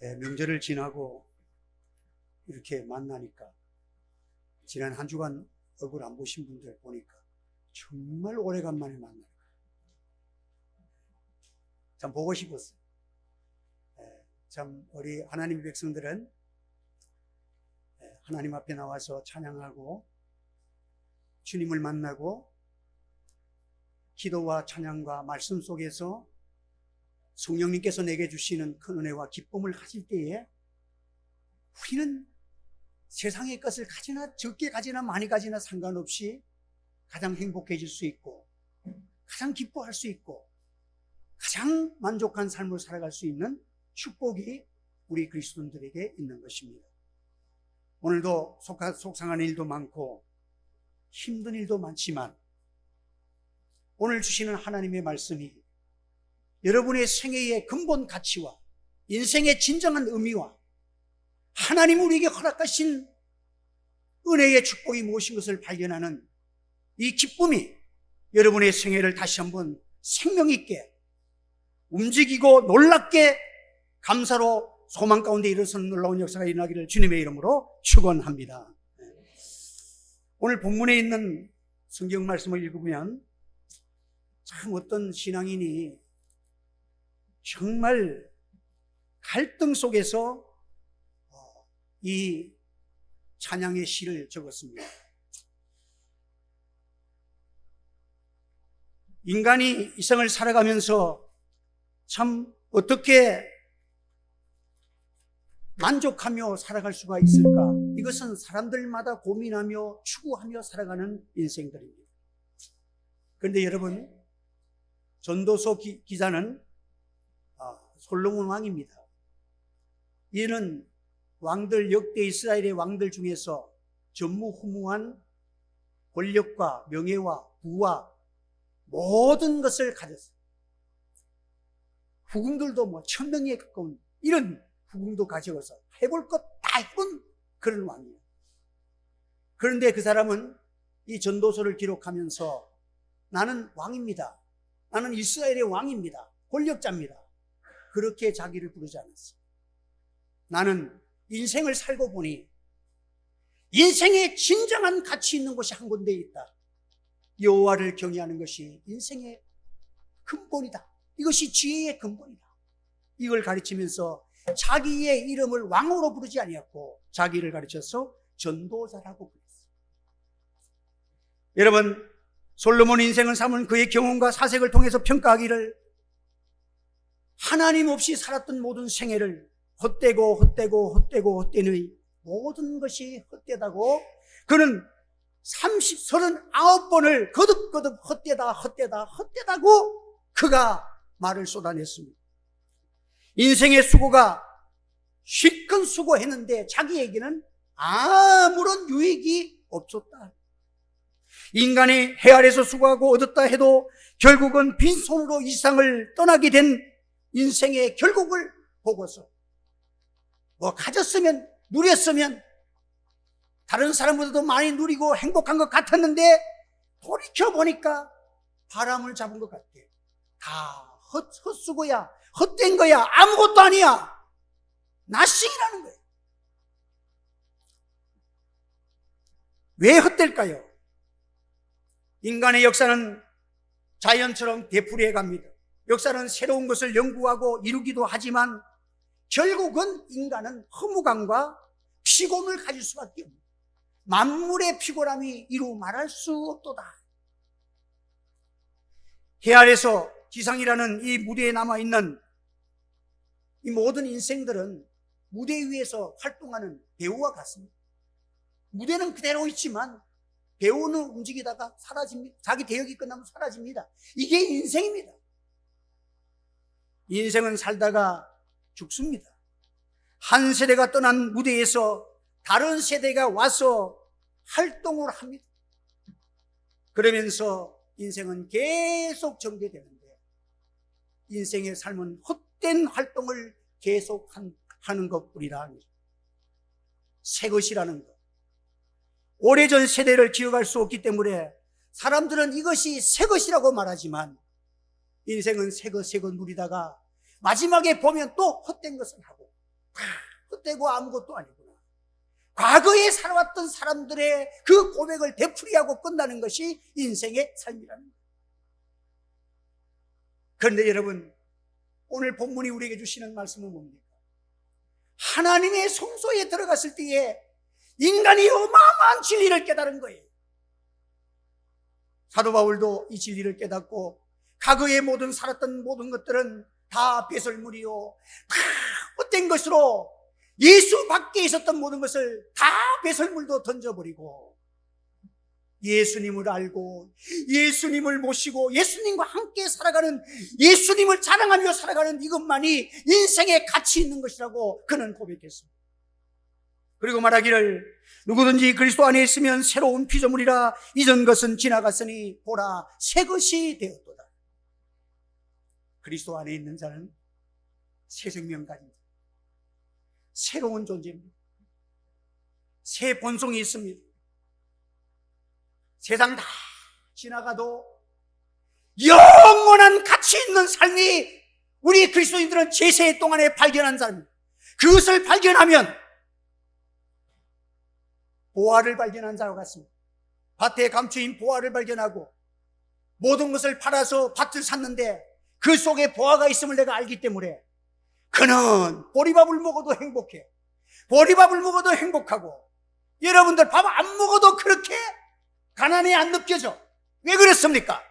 명절을 지나고 이렇게 만나니까 지난 한 주간 얼굴 안 보신 분들 보니까 정말 오래간만에 만나요. 참 보고 싶었어요. 참 우리 하나님의 백성들은 하나님 앞에 나와서 찬양하고 주님을 만나고 기도와 찬양과 말씀 속에서 성령님께서 내게 주시는 큰 은혜와 기쁨을 가질 때에 우리는 세상의 것을 가지나 적게 가지나 많이 가지나 상관없이 가장 행복해질 수 있고 가장 기뻐할 수 있고 가장 만족한 삶을 살아갈 수 있는 축복이 우리 그리스도인들에게 있는 것입니다. 오늘도 속상한 일도 많고 힘든 일도 많지만 오늘 주시는 하나님의 말씀이 여러분의 생애의 근본 가치와 인생의 진정한 의미와 하나님 우리에게 허락하신 은혜의 축복이 무엇인 것을 발견하는 이 기쁨이 여러분의 생애를 다시 한번 생명 있게 움직이고 놀랍게 감사로 소망 가운데 일어서는 놀라운 역사가 일어나기를 주님의 이름으로 축원합니다. 오늘 본문에 있는 성경 말씀을 읽으면 참 어떤 신앙인이 정말 갈등 속에서 이 찬양의 시를 적었습니다. 인간이 이 생을 살아가면서 참 어떻게 만족하며 살아갈 수가 있을까? 이것은 사람들마다 고민하며 추구하며 살아가는 인생들입니다. 그런데 여러분, 전도서 기자는 솔로몬 왕입니다. 이는 왕들, 역대 이스라엘의 왕들 중에서 전무후무한 권력과 명예와 부와 모든 것을 가졌어요. 후궁들도 1000명에 가까운 이런 후궁도 가져서 해볼 것 다 해본 그런 왕이에요. 그런데 그 사람은 이 전도서를 기록하면서 나는 왕입니다. 나는 이스라엘의 왕입니다. 권력자입니다. 그렇게 자기를 부르지 않았어요. 나는 인생을 살고 보니 인생에 진정한 가치 있는 곳이 한 군데 있다. 여호와를 경외하는 것이 인생의 근본이다. 이것이 지혜의 근본이다. 이걸 가르치면서 자기의 이름을 왕으로 부르지 아니었고 자기를 가르쳐서 전도자라고 불렀어요. 여러분, 솔로몬 인생을 삼은 그의 경험과 사색을 통해서 평가하기를 하나님 없이 살았던 모든 생애를 헛되는 모든 것이 헛되다고 그는 39번을 거듭거듭 헛되다고 그가 말을 쏟아냈습니다. 인생의 수고가 실컷 수고했는데 자기에게는 아무런 유익이 없었다. 인간이 해 아래서 수고하고 얻었다 해도 결국은 빈손으로 이 세상을 떠나게 된 인생의 결국을 보고서 가졌으면 누렸으면 다른 사람보다도 많이 누리고 행복한 것 같았는데 돌이켜보니까 바람을 잡은 것 같아. 다 헛수고야, 헛된 거야, 아무것도 아니야. 나싱이라는 거예요. 왜 헛될까요? 인간의 역사는 자연처럼 되풀이해 갑니다. 역사는 새로운 것을 연구하고 이루기도 하지만 결국은 인간은 허무감과 피곤을 가질 수밖에 없습니다. 만물의 피곤함이 이루 말할 수 없도다. 해 아래서 지상이라는 이 무대에 남아있는 이 모든 인생들은 무대 위에서 활동하는 배우와 같습니다. 무대는 그대로 있지만 배우는 움직이다가 사라집니다. 자기 대역이 끝나면 사라집니다. 이게 인생입니다. 인생은 살다가 죽습니다. 한 세대가 떠난 무대에서 다른 세대가 와서 활동을 합니다. 그러면서 인생은 계속 전개되는데 인생의 삶은 헛된 활동을 계속 하는 것뿐이라 합니다. 새 것이라는 것. 오래전 세대를 기억할 수 없기 때문에 사람들은 이것이 새 것이라고 말하지만 인생은 새 것 누리다가 마지막에 보면 또 헛된 것을 하고 헛되고 아무것도 아니구나. 과거에 살아왔던 사람들의 그 고백을 되풀이하고 끝나는 것이 인생의 삶이라는 거예요. 그런데 여러분, 오늘 본문이 우리에게 주시는 말씀은 뭡니까? 하나님의 성소에 들어갔을 때에 인간이 어마어마한 진리를 깨달은 거예요. 사도 바울도 이 진리를 깨닫고 과거에 살았던 모든 것들은 다 배설물이요, 다 헛된 것으로 예수 밖에 있었던 모든 것을 다 배설물도 던져버리고 예수님을 알고 예수님을 모시고 예수님과 함께 살아가는, 예수님을 자랑하며 살아가는 이것만이 인생의 가치 있는 것이라고 그는 고백했습니다. 그리고 말하기를 누구든지 그리스도 안에 있으면 새로운 피조물이라, 이전 것은 지나갔으니 보라 새 것이 되었도다. 그리스도 안에 있는 자는 새 생명 가진 자, 새로운 존재입니다. 새 본성이 있습니다. 세상 다 지나가도 영원한 가치 있는 삶이 우리 그리스도인들은 제세 동안에 발견한 사람입니다. 그것을 발견하면 보화를 발견한 자와 같습니다. 밭에 감추인 보화를 발견하고 모든 것을 팔아서 밭을 샀는데 그 속에 보화가 있음을 내가 알기 때문에 그는 보리밥을 먹어도 행복해. 보리밥을 먹어도 행복하고, 여러분들 밥 안 먹어도 그렇게 가난이 안 느껴져. 왜 그랬습니까?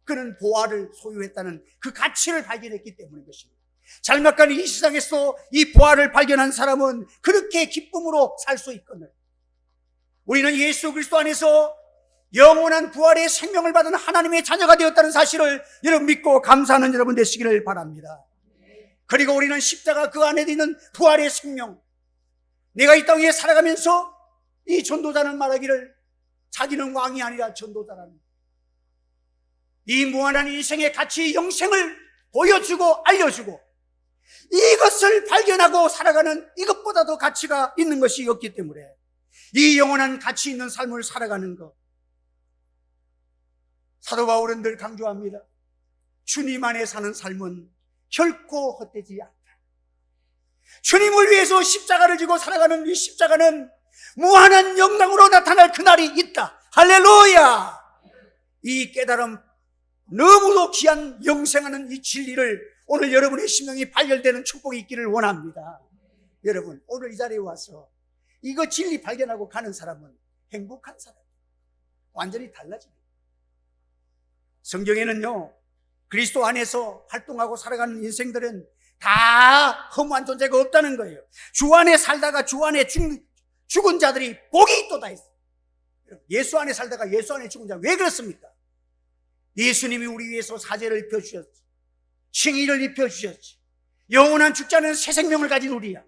그는 보화를 소유했다는 그 가치를 발견했기 때문인 것입니다. 잘못간 이 세상에서 이 보화를 발견한 사람은 그렇게 기쁨으로 살 수 있거든요. 우리는 예수 그리스도 안에서 영원한 부활의 생명을 받은 하나님의 자녀가 되었다는 사실을 여러분 믿고 감사하는 여러분 되시기를 바랍니다. 그리고 우리는 십자가 그 안에 있는 부활의 생명, 내가 이 땅에 살아가면서 이 전도자는 말하기를 자기는 왕이 아니라 전도자라는, 이 무한한 인생의 가치, 영생을 보여주고 알려주고 이것을 발견하고 살아가는, 이것보다도 가치가 있는 것이 없기 때문에 이 영원한 가치 있는 삶을 살아가는 것, 사도 바울은 늘 강조합니다. 주님 안에 사는 삶은 결코 헛되지 않다. 주님을 위해서 십자가를 지고 살아가는 이 십자가는 무한한 영광으로 나타날 그날이 있다. 할렐루야! 이 깨달음, 너무도 귀한 영생하는 이 진리를 오늘 여러분의 심령이 발견되는 축복이 있기를 원합니다. 여러분, 오늘 이 자리에 와서 이거 진리 발견하고 가는 사람은 행복한 사람, 완전히 달라집니다. 성경에는요, 그리스도 안에서 활동하고 살아가는 인생들은 다 허무한 존재가 없다는 거예요. 주 안에 살다가 주 안에 죽은 자들이 복이 있도다 했어요. 예수 안에 살다가 예수 안에 죽은 자, 왜 그렇습니까? 예수님이 우리 위해서 사죄를 입혀주셨지, 칭의를 입혀주셨지, 영원한 죽지 않은 새 생명을 가진 우리야.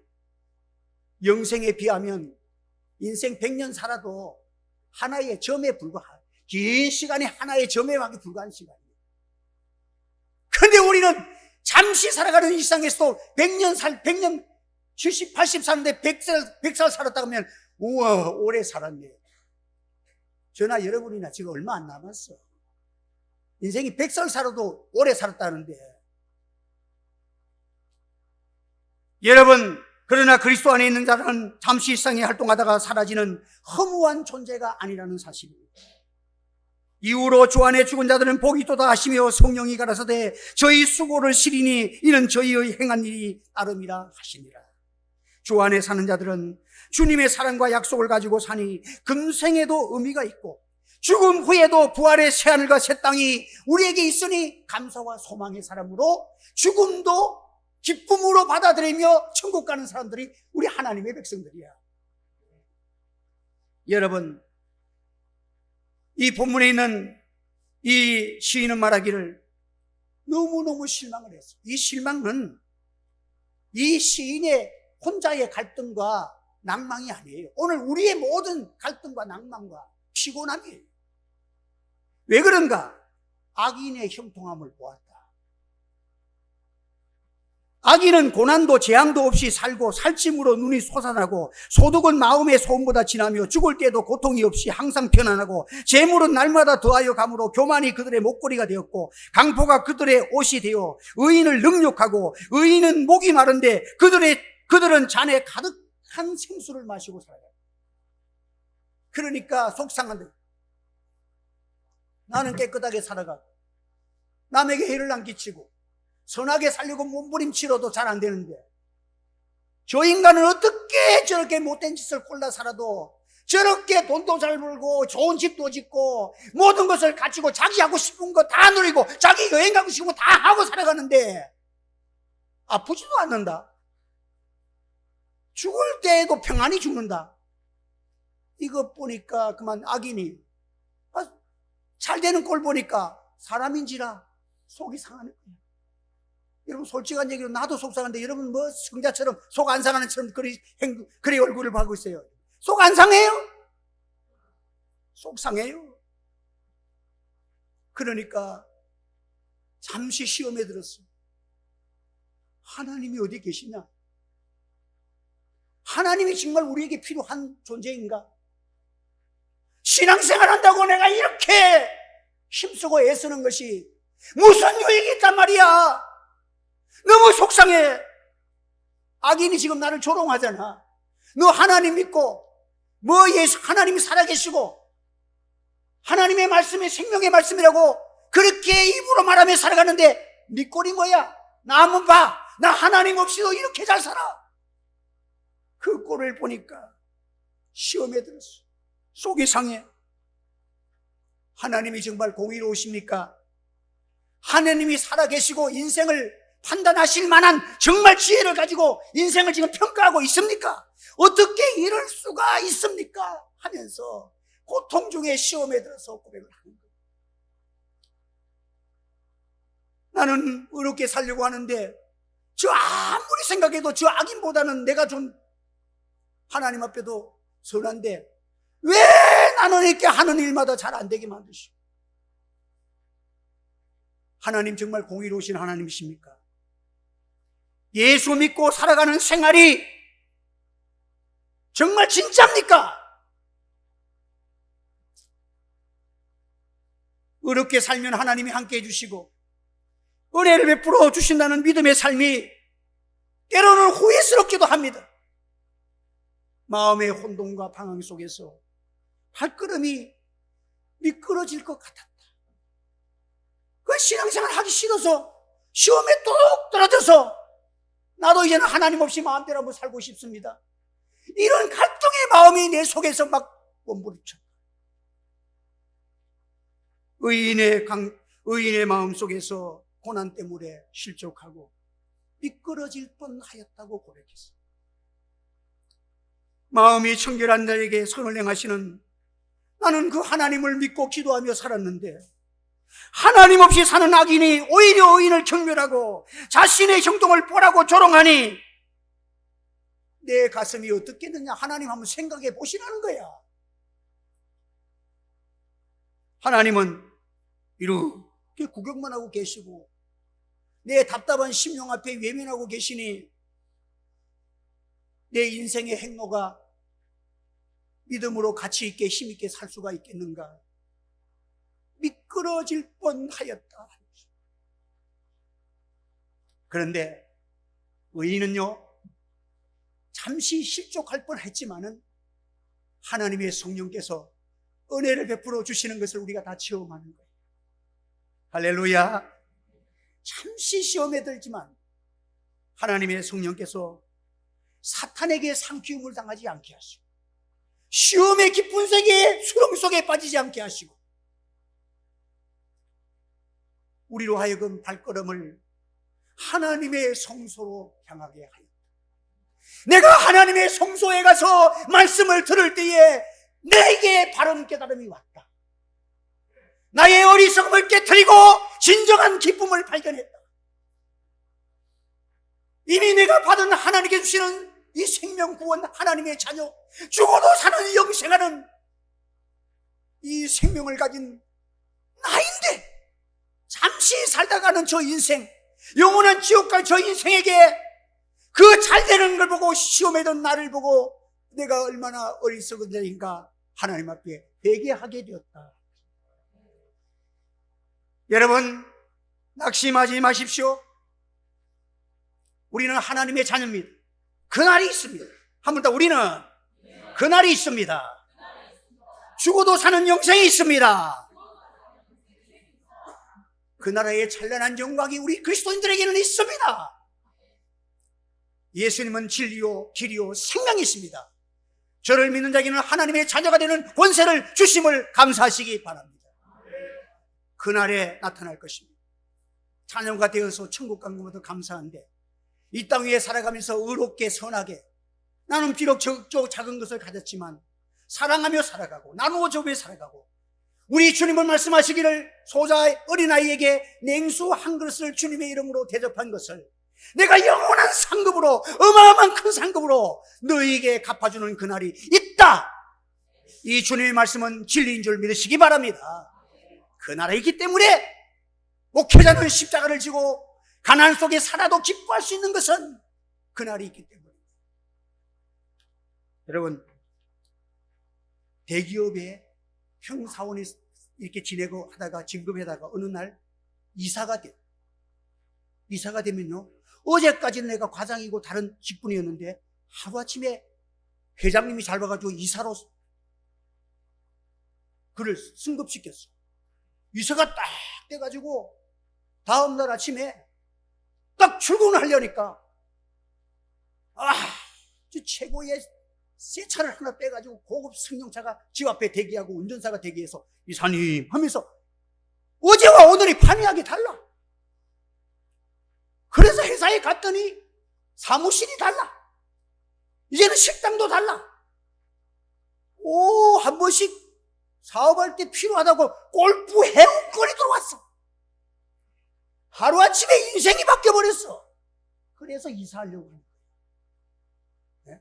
영생에 비하면 인생 100년 살아도 하나의 점에 불과한, 긴 시간이 하나의 점에 불과한 시간이에요. 그런데 우리는 잠시 살아가는 이 세상에서도 100년 70, 80 사는데 100살 살았다고 하면 우와, 오래 살았네. 저나 여러분이나 지금 얼마 안 남았어. 인생이 100살 살아도 오래 살았다는데, 여러분, 그러나 그리스도 안에 있는 자는 잠시 일상에 활동하다가 사라지는 허무한 존재가 아니라는 사실입니다. 이후로 주 안에 죽은 자들은 복이 있도다 하시며 성령이 가라사대 저희 수고를 시리니 이는 저희의 행한 일이 따름이라 하시니라. 주 안에 사는 자들은 주님의 사랑과 약속을 가지고 사니 금생에도 의미가 있고 죽음 후에도 부활의 새하늘과 새 땅이 우리에게 있으니 감사와 소망의 사람으로 죽음도 기쁨으로 받아들이며 천국 가는 사람들이 우리 하나님의 백성들이야. 여러분, 이 본문에 있는 이 시인은 말하기를 너무너무 실망을 했어요. 이 실망은 이 시인의 혼자의 갈등과 낭망이 아니에요. 오늘 우리의 모든 갈등과 낭망과 피곤함이에요. 왜 그런가? 악인의 형통함을 보았다. 악인은 고난도 재앙도 없이 살고 살찜으로 눈이 솟아나고 소득은 마음의 소음보다 진하며 죽을 때도 고통이 없이 항상 편안하고 재물은 날마다 더하여 감으로 교만이 그들의 목걸이가 되었고 강포가 그들의 옷이 되어 의인을 능욕하고 의인은 목이 마른데 그들의 그들은 잔에 가득한 생수를 마시고 살아요. 그러니까 속상한데, 나는 깨끗하게 살아가고 남에게 해를 안 끼치고 선하게 살려고 몸부림치러도 잘 안 되는데, 저 인간은 어떻게 저렇게 못된 짓을 골라 살아도 저렇게 돈도 잘 벌고 좋은 집도 짓고 모든 것을 가지고 자기 하고 싶은 거 다 누리고 자기 여행 가고 싶은 거 다 하고 살아가는데 아프지도 않는다. 죽을 때에도 평안히 죽는다. 이거 보니까 그만 악인이 잘 되는 꼴 보니까 사람인지라 속이 상하는 거예요. 여러분, 솔직한 얘기로 나도 속상한데 여러분 뭐 성자처럼 속 안 상하는 처럼 그리 얼굴을 하고 있어요. 속 안 상해요? 속 상해요. 그러니까 잠시 시험에 들었어. 하나님이 어디 계시냐? 하나님이 정말 우리에게 필요한 존재인가? 신앙생활 한다고 내가 이렇게 힘쓰고 애쓰는 것이 무슨 유익이 있단 말이야? 너무 속상해. 악인이 지금 나를 조롱하잖아. 너 하나님 믿고 하나님이 살아계시고 하나님의 말씀이 생명의 말씀이라고 그렇게 입으로 말하며 살아가는데 네 꼴이 뭐야? 나 한번 봐. 나 하나님 없이도 이렇게 잘 살아. 그 꼴을 보니까 시험에 들었어. 속이 상해. 하나님이 정말 공의로우십니까? 하나님이 살아계시고 인생을 판단하실 만한 정말 지혜를 가지고 인생을 지금 평가하고 있습니까? 어떻게 이럴 수가 있습니까? 하면서 고통 중에 시험에 들어서 고백을 하는 거예요. 나는 의롭게 살려고 하는데 저 아무리 생각해도 저 악인보다는 내가 좀 하나님 앞에도 선한데 왜 나는 이렇게 하는 일마다 잘 안 되게 만드시고? 하나님 정말 공의로우신 하나님이십니까? 예수 믿고 살아가는 생활이 정말 진짜입니까? 의롭게 살면 하나님이 함께 해주시고 은혜를 베풀어 주신다는 믿음의 삶이 때로는 후회스럽기도 합니다. 마음의 혼돈과 방황 속에서 발걸음이 미끄러질 것 같았다. 그 신앙생활 하기 싫어서 시험에 뚝 떨어져서 나도 이제는 하나님 없이 마음대로 한번 살고 싶습니다. 이런 갈등의 마음이 내 속에서 막 원부리쳐. 의인의 마음 속에서 고난 때문에 실족하고 미끄러질 뻔하였다고 고백했어. 마음이 청결한 자에게 선을 행하시는 나는 그 하나님을 믿고 기도하며 살았는데 하나님 없이 사는 악인이 오히려 의인을 경멸하고 자신의 형통을 보라고 조롱하니 내 가슴이 어떻겠느냐? 하나님 한번 생각해 보시라는 거야. 하나님은 이렇게 구경만 하고 계시고 내 답답한 심령 앞에 외면하고 계시니 내 인생의 행로가 믿음으로 가치 있게 힘 있게 살 수가 있겠는가? 미끄러질 뻔하였다. 그런데 의인은요, 잠시 실족할 뻔했지만은 하나님의 성령께서 은혜를 베풀어 주시는 것을 우리가 다 체험하는 거예요. 할렐루야. 잠시 시험에 들지만 하나님의 성령께서 사탄에게 상키움을 당하지 않게 하시고 시험의 깊은 세계에 수렁 속에 빠지지 않게 하시고 우리로 하여금 발걸음을 하나님의 성소로 향하게 하였다. 내가 하나님의 성소에 가서 말씀을 들을 때에 내게 바른 깨달음이 왔다. 나의 어리석음을 깨트리고 진정한 기쁨을 발견했다. 이미 내가 받은 하나님께 주시는 이 생명 구원 하나님의 자녀, 죽어도 사는 영생하는 이 생명을 가진 나인데 잠시 살다가는 저 인생, 영원한 지옥 갈 저 인생에게 그 잘되는 걸 보고 시험에던 나를 보고 내가 얼마나 어리석은 자인가 하나님 앞에 회개하게 되었다. 여러분, 낙심하지 마십시오. 우리는 하나님의 자녀입니다. 그날이 있습니다. 한 번 더, 우리는 그날이 있습니다. 죽어도 사는 영생이 있습니다. 그 나라의 찬란한 영광이 우리 그리스도인들에게는 있습니다. 예수님은 진리요 길이요 생명이십니다. 저를 믿는 자에게는 하나님의 자녀가 되는 권세를 주심을 감사하시기 바랍니다. 그날에 나타날 것입니다. 자녀가 되어서 천국 간 것도 감사한데 이 땅 위에 살아가면서 의롭게 선하게 나는 비록 작은 것을 가졌지만 사랑하며 살아가고 나누어 주며 살아가고 우리 주님은 말씀하시기를 소자 어린아이에게 냉수 한 그릇을 주님의 이름으로 대접한 것을 내가 영원한 상급으로 어마어마한 큰 상급으로 너희에게 갚아주는 그날이 있다. 이 주님의 말씀은 진리인 줄 믿으시기 바랍니다. 그 나라에 있기 때문에 목회자는 십자가를 지고 가난 속에 살아도 기뻐할 수 있는 것은 그날이 있기 때문에. 여러분, 대기업에 평사원이 이렇게 지내고 하다가 진급하다가 어느 날 이사가 되면요, 어제까지는 내가 과장이고 다른 직분이었는데 하루아침에 회장님이 잘 봐가지고 이사로 그를 승급시켰어. 이사가 딱 돼가지고 다음날 아침에 딱 출근을 하려니까 최고의 새 차를 하나 빼가지고 고급 승용차가 집 앞에 대기하고 운전사가 대기해서 이사님 하면서 어제와 오늘이 판이하게 달라. 그래서 회사에 갔더니 사무실이 달라. 이제는 식당도 달라. 한 번씩 사업할 때 필요하다고 골프 회원권이 들어왔어. 하루아침에 인생이 바뀌어버렸어. 그래서 이사하려고 하는 거예요.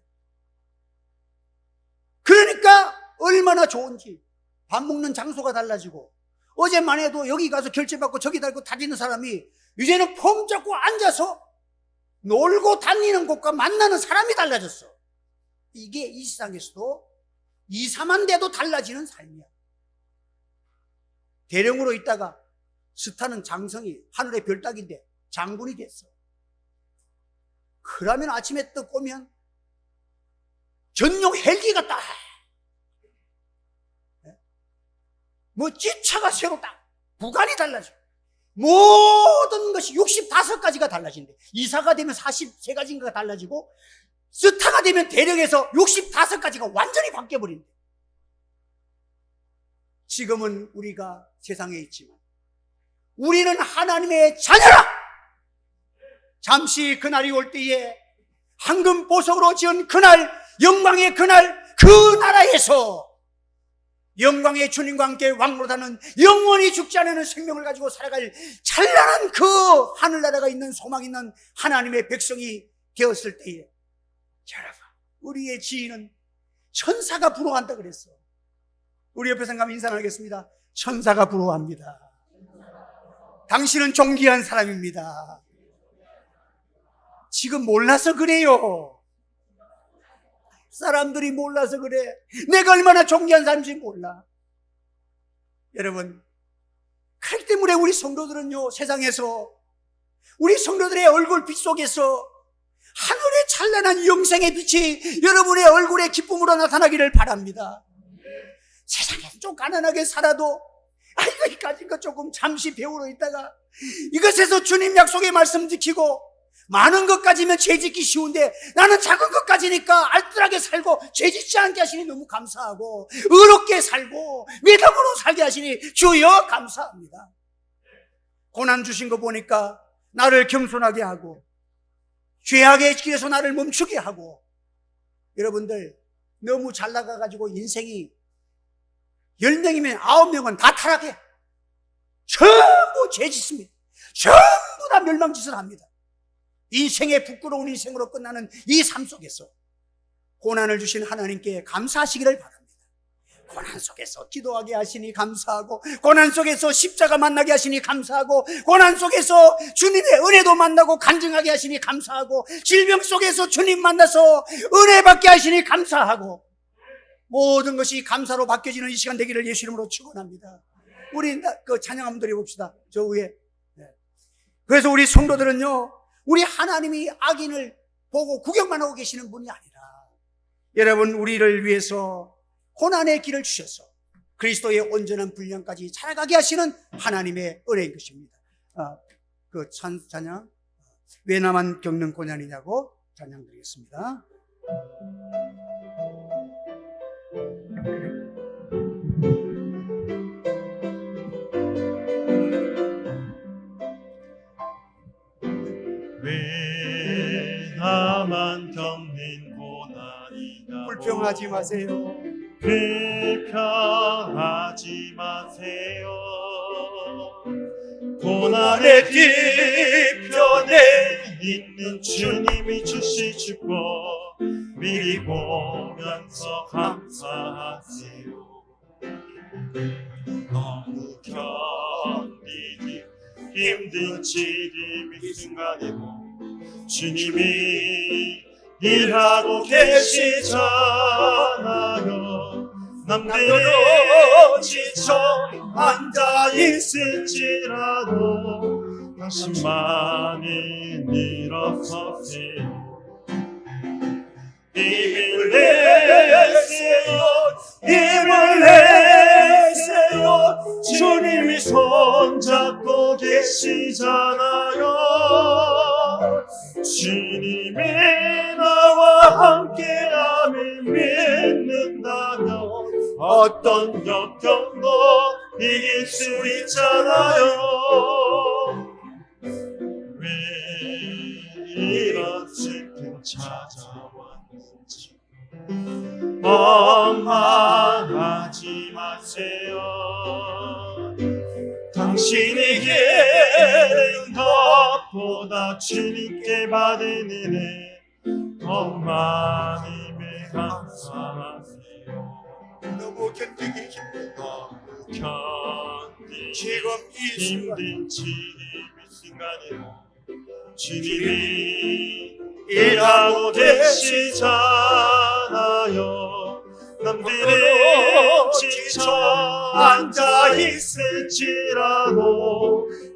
그러니까 얼마나 좋은지. 밥 먹는 장소가 달라지고 어제만 해도 여기 가서 결제받고 저기 달고 다니는 사람이 이제는 폼 잡고 앉아서 놀고 다니는 곳과 만나는 사람이 달라졌어. 이게 이 세상에서도 이사만 돼도 달라지는 삶이야. 대령으로 있다가 스타는 장성이 하늘의 별따기인데 장군이 됐어. 그러면 아침에 떡 오면 전용 헬기가 딱 찌차가 새로 딱 구간이 달라져. 모든 것이 65가지가 달라진대. 이사가 되면 43가지가 달라지고 스타가 되면 대령에서 65가지가 완전히 바뀌어버린대. 지금은 우리가 세상에 있지만 우리는 하나님의 자녀라. 잠시 그날이 올 때에 황금 보석으로 지은 그날, 영광의 그날, 그 나라에서 영광의 주님과 함께 왕노릇하는 영원히 죽지 않는 생명을 가지고 살아갈 찬란한 그 하늘나라가 있는 소망 있는 하나님의 백성이 되었을 때에 여러분, 우리의 지인은 천사가 부러워한다 그랬어. 우리 옆에 사람 인사하겠습니다. 천사가 부러워합니다. 당신은 존귀한 사람입니다. 지금 몰라서 그래요. 사람들이 몰라서 그래. 내가 얼마나 존귀한 사람인지 몰라. 여러분, 그렇기 때문에 우리 성도들은요, 세상에서 우리 성도들의 얼굴빛 속에서 하늘의 찬란한 영생의 빛이 여러분의 얼굴의 기쁨으로 나타나기를 바랍니다. 세상에서 좀 가난하게 살아도 이거 가진 거 조금 잠시 배우러 있다가 이것에서 주님 약속의 말씀 지키고 많은 것 가지면 죄 짓기 쉬운데 나는 작은 것 가지니까 알뜰하게 살고 죄 짓지 않게 하시니 너무 감사하고 의롭게 살고 믿음으로 살게 하시니 주여 감사합니다. 고난 주신 거 보니까 나를 겸손하게 하고 죄악의 길에서 나를 멈추게 하고, 여러분들 너무 잘 나가가지고 인생이 10명이면 9명은 다 타락해. 전부 죄 짓습니다. 전부 다 멸망짓을 합니다. 인생의 부끄러운 인생으로 끝나는 이 삶 속에서 고난을 주신 하나님께 감사하시기를 바랍니다. 고난 속에서 기도하게 하시니 감사하고, 고난 속에서 십자가 만나게 하시니 감사하고, 고난 속에서 주님의 은혜도 만나고 간증하게 하시니 감사하고, 질병 속에서 주님 만나서 은혜 받게 하시니 감사하고, 모든 것이 감사로 바뀌어지는 이 시간 되기를 예수 이름으로 축원합니다. 우리 그 찬양 한번 드려봅시다. 저 위에. 그래서 우리 성도들은요, 우리 하나님이 악인을 보고 구경만 하고 계시는 분이 아니라 여러분, 우리를 위해서 고난의 길을 주셔서 그리스도의 온전한 분량까지 자라가게 하시는 하나님의 은혜인 것입니다. 그 찬양, 왜 나만 겪는 고난이냐고 찬양 드리겠습니다. 왜 나만 겪는 고난이냐고 불평하지 마세요. 불평하지 마세요. 고난의 뒤편에 있는 주님이 주실 축복 미리 보면서 감사하세요. 너무 견디기 힘든 지금 이 순간에도 주님이 일하고 계시잖아요. 남들은 지쳐 앉아있을지라도 당신만은 일어서세요. 힘을 내세요. 힘을 내세요. 주님이 손잡고 계시잖아요. 주님이 나와 함께함을 믿는다면 어떤 역경도 이길 수 있잖아요. 왜 이런 슬픔 찾아왔는지 원망하지 마세요. 당신이 기른 것보다 주님께 받은 은혜 더 많음에 감사하세요. 너무 견디기 힘든 지금 힘든 지금 이 순간에 주님이 일하고 계시잖아요. 남들은 지쳐 앉아있을지라도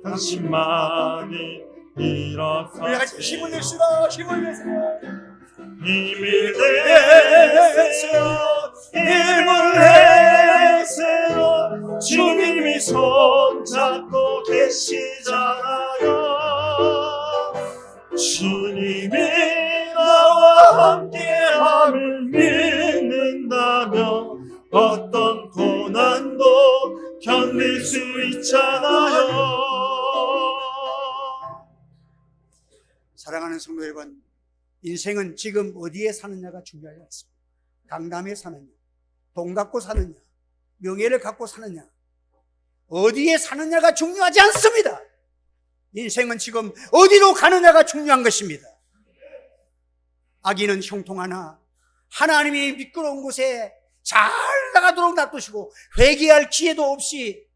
당신만이 일어서세요. 힘을 내시라. 힘을 내세요. 힘을 내세요. 힘을 내세요. 주님이 손잡고 계시잖아요. 주님이 나와 함께함을 믿는다면 어떤 고난도 견딜 수 있잖아요. 사랑하는 성도 여러분, 인생은 지금 어디에 사느냐가 중요하지 않습니다. 강남에 사느냐, 돈 갖고 사느냐, 명예를 갖고 사느냐, 어디에 사느냐가 중요하지 않습니다. 인생은 지금 어디로 가느냐가 중요한 것입니다. 아기는 형통하나 하나님이 미끄러운 곳에 잘 나가도록 놔두시고 회개할 기회도 없이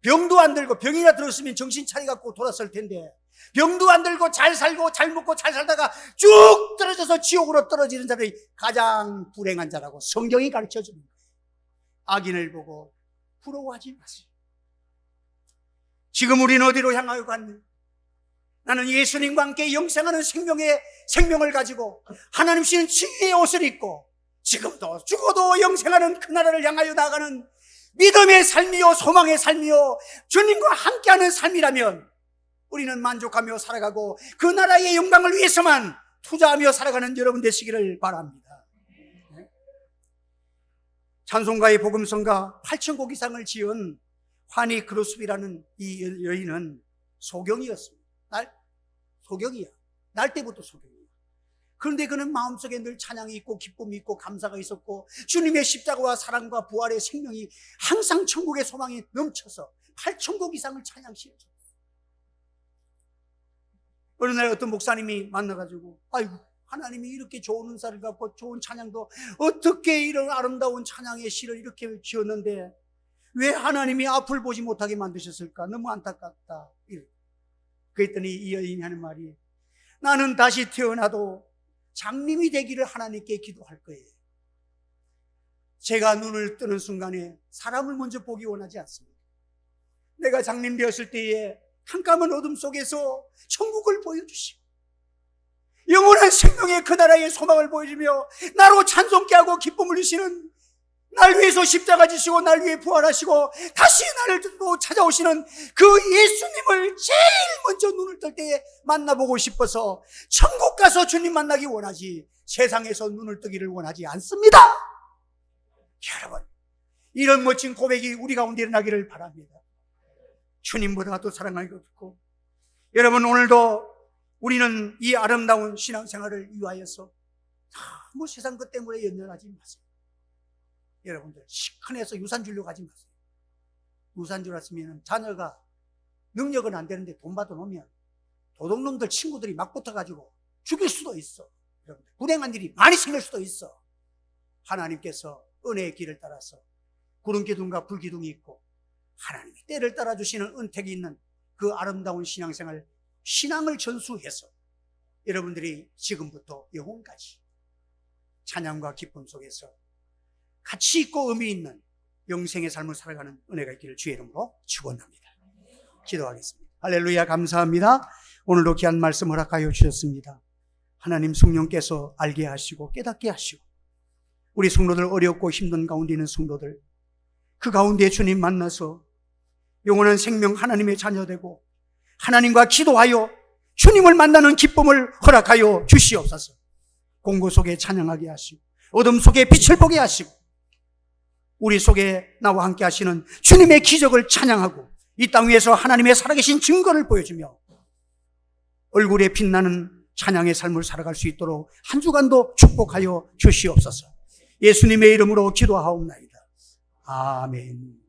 병도 안 들고, 병이나 들었으면 정신 차려갖고 돌았을 텐데 병도 안 들고 잘 살고 잘 먹고 잘 살다가 쭉 떨어져서 지옥으로 떨어지는 자들이 가장 불행한 자라고 성경이 가르쳐주는 거예요. 악인을 보고 부러워하지 마세요. 지금 우리는 어디로 향하여 갔느냐? 나는 예수님과 함께 영생하는 생명을 가지고 하나님 주신 지혜의 옷을 입고 지금도 죽어도 영생하는 그 나라를 향하여 나아가는 믿음의 삶이요 소망의 삶이요 주님과 함께하는 삶이라면 우리는 만족하며 살아가고 그 나라의 영광을 위해서만 투자하며 살아가는 여러분 되시기를 바랍니다. 찬송가의 복음성가 8,000곡 이상을 지은 환희 그루스비라는 이 여인은 소경이었습니다. 소경이야. 날 때부터 소경이야. 그런데 그는 마음속에 늘 찬양이 있고 기쁨이 있고 감사가 있었고 주님의 십자가와 사랑과 부활의 생명이 항상 천국의 소망이 넘쳐서 8,000곡 이상을 찬양시켰어요. 어느 날 어떤 목사님이 만나가지고 아이고, 하나님이 이렇게 좋은 은사를 갖고 좋은 찬양도 어떻게 이런 아름다운 찬양의 시를 이렇게 지었는데 왜 하나님이 앞을 보지 못하게 만드셨을까? 너무 안타깝다. 그랬더니 이 여인이 하는 말이, 나는 다시 태어나도 장님이 되기를 하나님께 기도할 거예요. 제가 눈을 뜨는 순간에 사람을 먼저 보기 원하지 않습니다. 내가 장님 되었을 때에 캄캄한 어둠 속에서 천국을 보여주시고 영원한 생명의 그 나라의 소망을 보여주며 나로 찬송케 하고 기쁨을 주시는, 날 위해서 십자가 지시고 날 위해 부활하시고 다시 나를 또 찾아오시는 그 예수님을 제일 먼저 눈을 뜰 때에 만나보고 싶어서 천국 가서 주님 만나기 원하지 세상에서 눈을 뜨기를 원하지 않습니다. 여러분, 이런 멋진 고백이 우리 가운데 일어나기를 바랍니다. 주님보다 더 사랑할 것 없고, 여러분, 오늘도 우리는 이 아름다운 신앙생활을 위하여서 너무 세상 것 때문에 연연하지 마세요. 여러분들, 시큰해서 유산 주려고 하지 마세요. 유산 주었으면 자녀가 능력은 안 되는데 돈 받아놓으면 도둑놈들 친구들이 막 붙어가지고 죽일 수도 있어. 여러분들, 불행한 일이 많이 생길 수도 있어. 하나님께서 은혜의 길을 따라서 구름기둥과 불기둥이 있고 하나님이 때를 따라 주시는 은택이 있는 그 아름다운 신앙생활, 신앙을 전수해서 여러분들이 지금부터 영혼까지 찬양과 기쁨 속에서 가치 있고 의미 있는 영생의 삶을 살아가는 은혜가 있기를 주의 이름으로 축원합니다. 기도하겠습니다. 할렐루야, 감사합니다. 오늘도 귀한 말씀 허락하여 주셨습니다. 하나님 성령께서 알게 하시고 깨닫게 하시고 우리 성도들, 어렵고 힘든 가운데 있는 성도들, 그 가운데 주님 만나서 영원한 생명 하나님의 자녀되고 하나님과 기도하여 주님을 만나는 기쁨을 허락하여 주시옵소서. 공고 속에 찬양하게 하시고 어둠 속에 빛을 보게 하시고 우리 속에 나와 함께 하시는 주님의 기적을 찬양하고 이 땅 위에서 하나님의 살아계신 증거를 보여주며 얼굴에 빛나는 찬양의 삶을 살아갈 수 있도록 한 주간도 축복하여 주시옵소서. 예수님의 이름으로 기도하옵나이다. 아멘.